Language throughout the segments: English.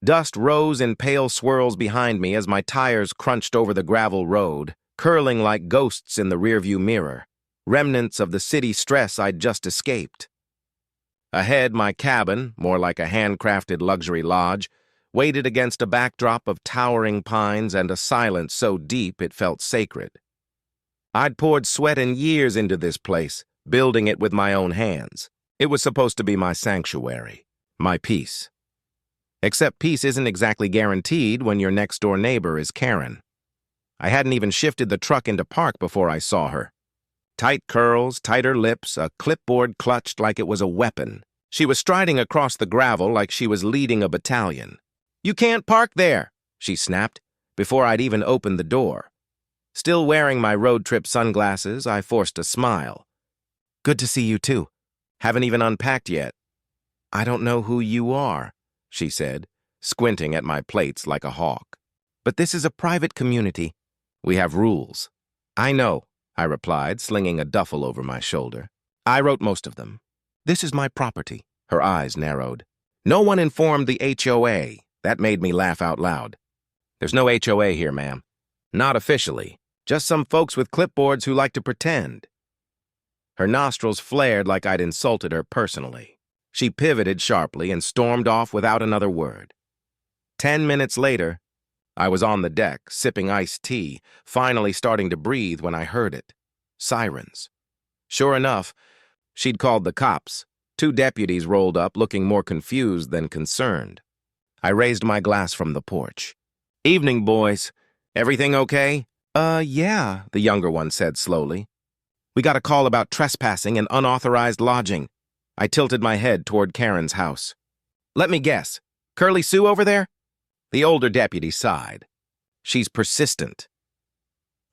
Dust rose in pale swirls behind me as my tires crunched over the gravel road, curling like ghosts in the rearview mirror, remnants of the city stress I'd just escaped. Ahead, my cabin, more like a handcrafted luxury lodge, waited against a backdrop of towering pines and a silence so deep it felt sacred. I'd poured sweat and years into this place, building it with my own hands. It was supposed to be my sanctuary, my peace. Except peace isn't exactly guaranteed when your next-door neighbor is Karen. I hadn't even shifted the truck into park before I saw her. Tight curls, tighter lips, a clipboard clutched like it was a weapon. She was striding across the gravel like she was leading a battalion. "You can't park there," she snapped, before I'd even opened the door. Still wearing my road trip sunglasses, I forced a smile. "Good to see you, too. Haven't even unpacked yet." "I don't know who you are," she said, squinting at my plates like a hawk. "But this is a private community. We have rules." "I know," I replied, slinging a duffel over my shoulder. "I wrote most of them. This is my property." Her eyes narrowed. "No one informed the HOA." That made me laugh out loud. "There's no HOA here, ma'am. Not officially. Just some folks with clipboards who like to pretend." Her nostrils flared like I'd insulted her personally. She pivoted sharply and stormed off without another word. 10 minutes later, I was on the deck, sipping iced tea, finally starting to breathe when I heard it. Sirens. Sure enough, she'd called the cops. 2 deputies rolled up, looking more confused than concerned. I raised my glass from the porch. "Evening, boys. Everything okay?" Yeah," the younger one said slowly. "We got a call about trespassing and unauthorized lodging." I tilted my head toward Karen's house. "Let me guess. Curly Sue over there?" The older deputy sighed. "She's persistent."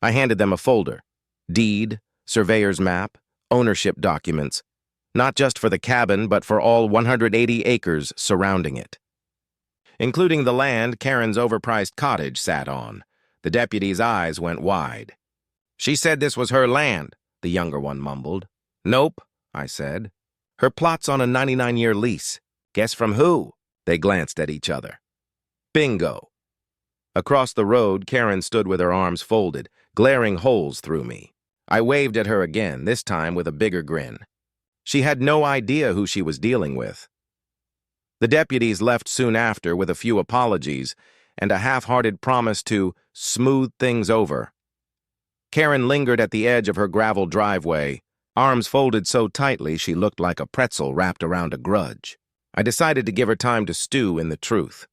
I handed them a folder. Deed, surveyor's map, ownership documents. Not just for the cabin, but for all 180 acres surrounding it. Including the land Karen's overpriced cottage sat on. The deputy's eyes went wide. "She said this was her land," the younger one mumbled. "Nope," I said. "Her plot's on a 99-year lease. Guess from who?" They glanced at each other. Bingo. Across the road, Karen stood with her arms folded, glaring holes through me. I waved at her again, this time with a bigger grin. She had no idea who she was dealing with. The deputies left soon after with a few apologies and a half-hearted promise to smooth things over. Karen lingered at the edge of her gravel driveway, arms folded so tightly she looked like a pretzel wrapped around a grudge. I decided to give her time to stew in the truth.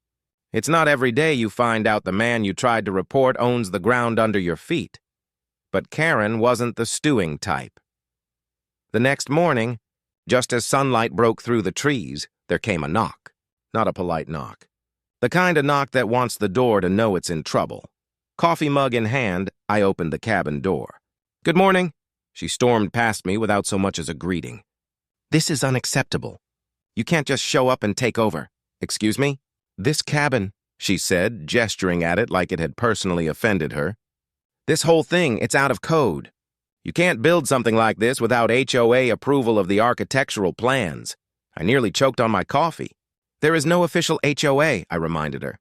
It's not every day you find out the man you tried to report owns the ground under your feet. But Karen wasn't the stewing type. The next morning, just as sunlight broke through the trees, there came a knock. Not a polite knock. The kind of knock that wants the door to know it's in trouble. Coffee mug in hand, I opened the cabin door. "Good morning." She stormed past me without so much as a greeting. "This is unacceptable. You can't just show up and take over." "Excuse me?" "This cabin," she said, gesturing at it like it had personally offended her. "This whole thing, it's out of code. You can't build something like this without HOA approval of the architectural plans." I nearly choked on my coffee. "There is no official HOA," I reminded her.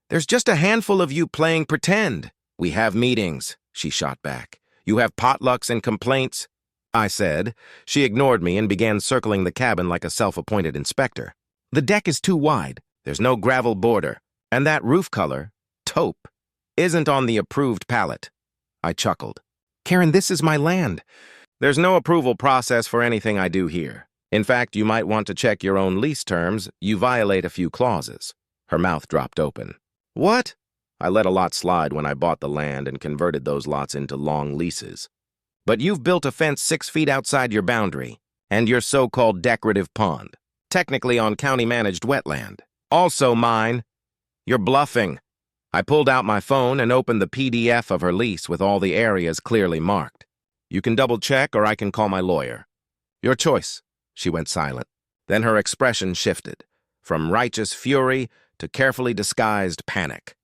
"There's just a handful of you playing pretend." "We have meetings," she shot back. "You have potlucks and complaints," I said. She ignored me and began circling the cabin like a self-appointed inspector. "The deck is too wide. There's no gravel border. And that roof color, taupe, isn't on the approved palette." I chuckled. "Karen, this is my land." "There's no approval process for anything I do here. In fact, you might want to check your own lease terms. You violate a few clauses." Her mouth dropped open. "What?" I let a lot slide when I bought the land and converted those lots into long leases. "But you've built a fence 6 feet outside your boundary, and your so-called decorative pond, technically on county-managed wetland. Also mine." "You're bluffing." I pulled out my phone and opened the PDF of her lease with all the areas clearly marked. "You can double-check or I can call my lawyer." "Your choice." She went silent. Then her expression shifted, from righteous fury to carefully disguised panic.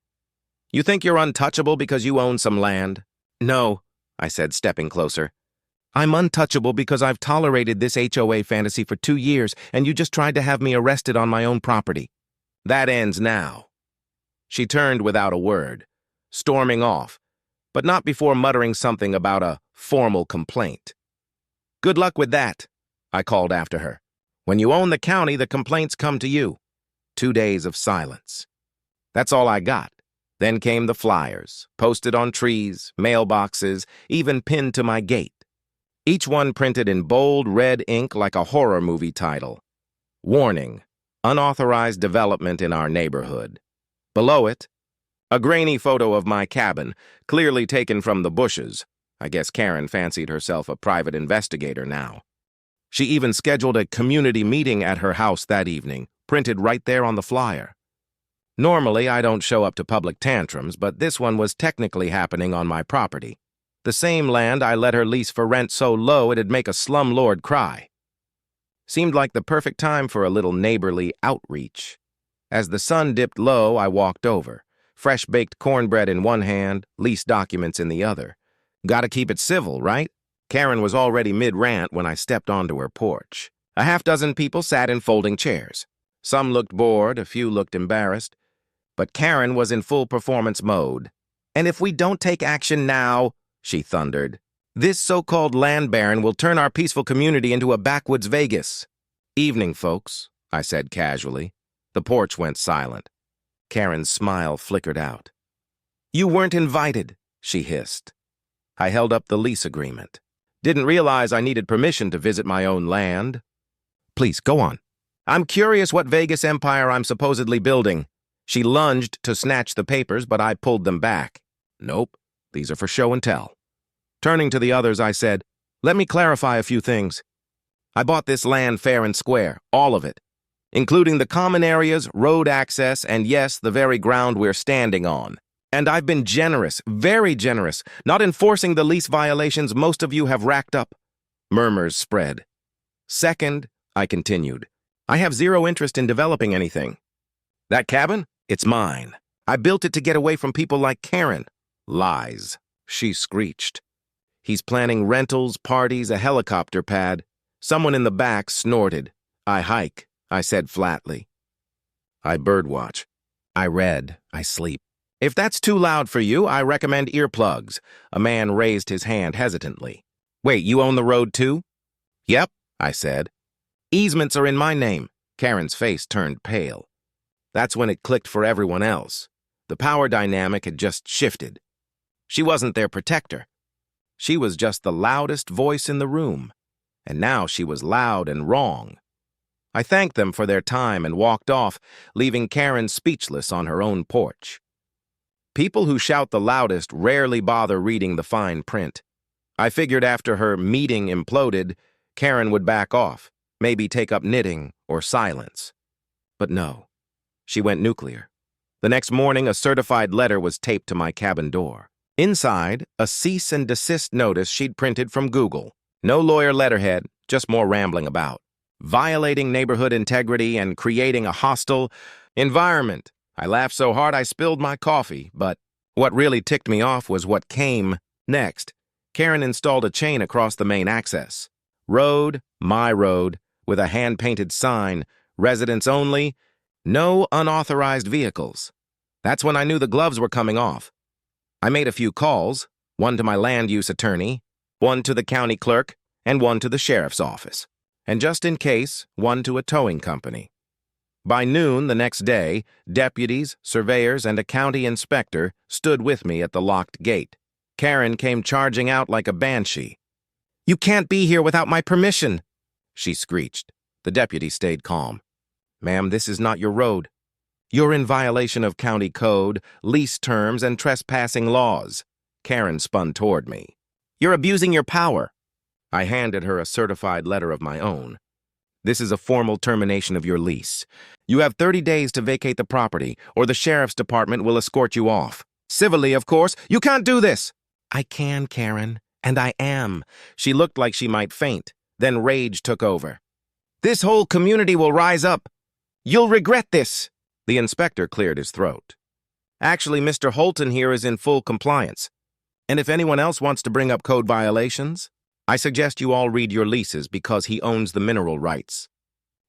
"You think you're untouchable because you own some land?" "No," I said, stepping closer. "I'm untouchable because I've tolerated this HOA fantasy for 2 years, and you just tried to have me arrested on my own property." That ends now." She turned without a word, storming off, but not before muttering something about a formal complaint. "Good luck with that," I called after her. "When you own the county, the complaints come to you." 2 days of silence. That's all I got. Then came the flyers, posted on trees, mailboxes, even pinned to my gate. Each one printed in bold red ink like a horror movie title. Warning: unauthorized development in our neighborhood. Below it, a grainy photo of my cabin, clearly taken from the bushes. I guess Karen fancied herself a private investigator now. She even scheduled a community meeting at her house that evening, printed right there on the flyer. Normally, I don't show up to public tantrums, but this one was technically happening on my property. The same land I let her lease for rent so low it'd make a slumlord cry. Seemed like the perfect time for a little neighborly outreach. As the sun dipped low, I walked over. Fresh-baked cornbread in one hand, lease documents in the other. Gotta keep it civil, right? Karen was already mid-rant when I stepped onto her porch. A half-dozen people sat in folding chairs. Some looked bored, a few looked embarrassed. But Karen was in full performance mode. "And if we don't take action now," she thundered, "this so-called land baron will turn our peaceful community into a backwoods Vegas." "Evening, folks," I said casually. The porch went silent. Karen's smile flickered out. "You weren't invited," she hissed. I held up the lease agreement. "Didn't realize I needed permission to visit my own land." "Please, go on." "I'm curious what Vegas empire I'm supposedly building." She lunged to snatch the papers, but I pulled them back. "Nope, these are for show and tell." Turning to the others, I said, "Let me clarify a few things. I bought this land fair and square, all of it, including the common areas, road access, and yes, the very ground we're standing on. And I've been generous, very generous, not enforcing the lease violations most of you have racked up." Murmurs spread. "Second," I continued, "I have zero interest in developing anything. That cabin? It's mine. I built it to get away from people like Karen." "Lies," she screeched. "He's planning rentals, parties, a helicopter pad." Someone in the back snorted. "I hike," I said flatly. "I birdwatch. I read. I sleep." "If that's too loud for you, I recommend earplugs." A man raised his hand hesitantly. "Wait, you own the road too?" "Yep," I said. "Easements are in my name." Karen's face turned pale. That's when it clicked for everyone else. The power dynamic had just shifted. She wasn't their protector. She was just the loudest voice in the room. And now she was loud and wrong. I thanked them for their time and walked off, leaving Karen speechless on her own porch. People who shout the loudest rarely bother reading the fine print. I figured after her meeting imploded, Karen would back off, maybe take up knitting or silence. But no. She went nuclear. The next morning, a certified letter was taped to my cabin door. Inside, a cease and desist notice she'd printed from Google. No lawyer letterhead, just more rambling about. Violating neighborhood integrity and creating a hostile environment. I laughed so hard I spilled my coffee, but what really ticked me off was what came next. Karen installed a chain across the main access. Road, my road, with a hand-painted sign, residents only, no unauthorized vehicles. That's when I knew the gloves were coming off. I made a few calls, one to my land use attorney, one to the county clerk, and one to the sheriff's office. And just in case, one to a towing company. By noon the next day, deputies, surveyors, and a county inspector stood with me at the locked gate. Karen came charging out like a banshee. "You can't be here without my permission," she screeched. The deputy stayed calm. "Ma'am, this is not your road. You're in violation of county code, lease terms, and trespassing laws." Karen spun toward me. "You're abusing your power." I handed her a certified letter of my own. "This is a formal termination of your lease. You have 30 days to vacate the property, or the sheriff's department will escort you off. Civilly, of course. You can't do this." "I can, Karen, and I am." She looked like she might faint. Then rage took over. "This whole community will rise up. You'll regret this." The inspector cleared his throat. "Actually, Mr. Holton here is in full compliance. And if anyone else wants to bring up code violations, I suggest you all read your leases because he owns the mineral rights,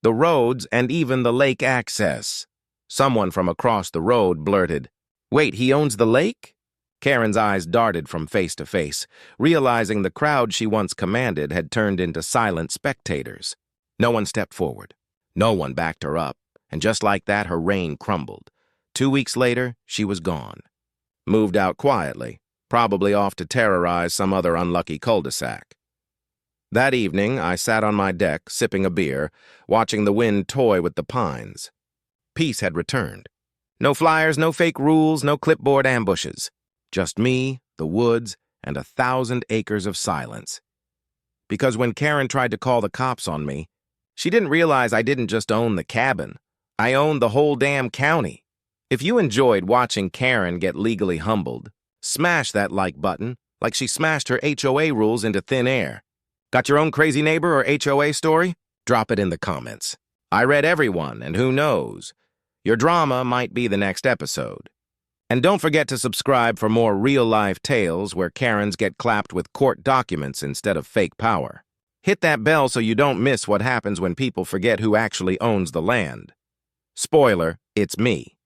the roads, and even the lake access." Someone from across the road blurted, "Wait, he owns the lake?" Karen's eyes darted from face to face, realizing the crowd she once commanded had turned into silent spectators. No one stepped forward. No one backed her up, and just like that, her reign crumbled. 2 weeks later, she was gone. Moved out quietly, probably off to terrorize some other unlucky cul-de-sac. That evening, I sat on my deck, sipping a beer, watching the wind toy with the pines. Peace had returned. No flyers, no fake rules, no clipboard ambushes. Just me, the woods, and 1,000 acres of silence. Because when Karen tried to call the cops on me, she didn't realize I didn't just own the cabin. I owned the whole damn county. If you enjoyed watching Karen get legally humbled, smash that like button like she smashed her HOA rules into thin air. Got your own crazy neighbor or HOA story? Drop it in the comments. I read everyone, and who knows? Your drama might be the next episode. And don't forget to subscribe for more real-life tales where Karens get clapped with court documents instead of fake power. Hit that bell so you don't miss what happens when people forget who actually owns the land. Spoiler, it's me.